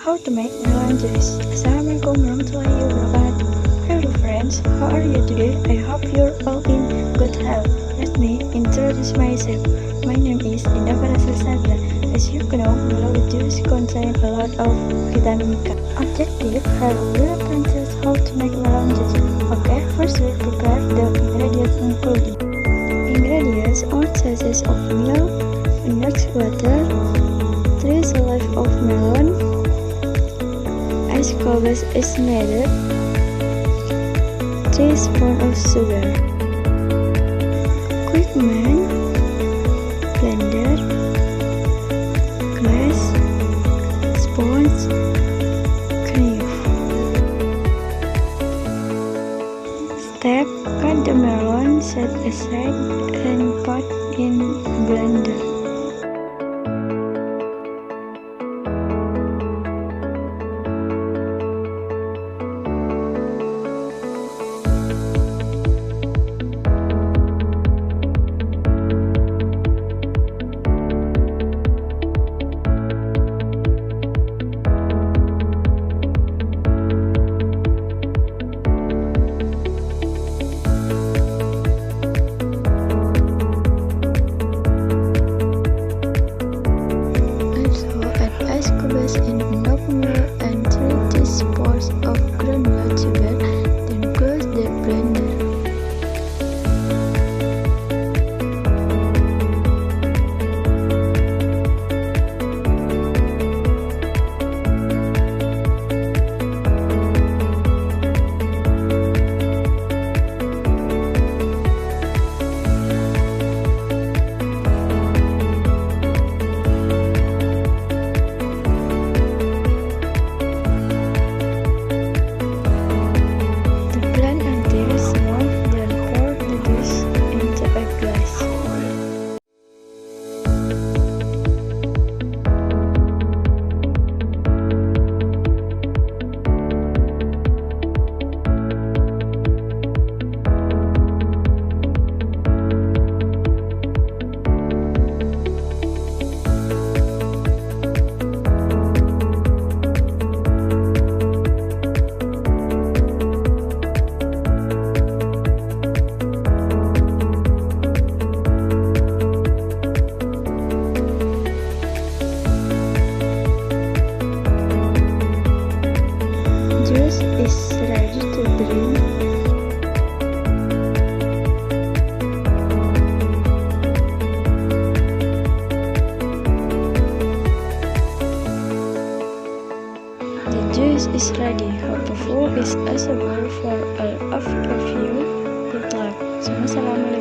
how to make melon juice. Assalamualaikum warahmatullahi wabarakatuh. Hello friends, how are you today? I hope you're all in good health. Let me introduce myself. My name is Dinda Salsabila. As you know, melon juice contains a lot of vitamin K. Objective, hello, we'll teach how to make melon juice. Okay, first we prepare the ingredients including ingredients: 1 sachet of milk, mixed water, 3 slices of melon, as Tugas is needed, 3 spoons of sugar, equipment, blender, glass, sponge, knife. Step: cut the melon, set aside, and put in blender. Tugas in dokumenter and 3 teaspoons of groundnut sugar, then close the blender. Juice is ready to drink. The juice is ready. Hope the food is suitable for all of you. Good luck. Assalamualaikum.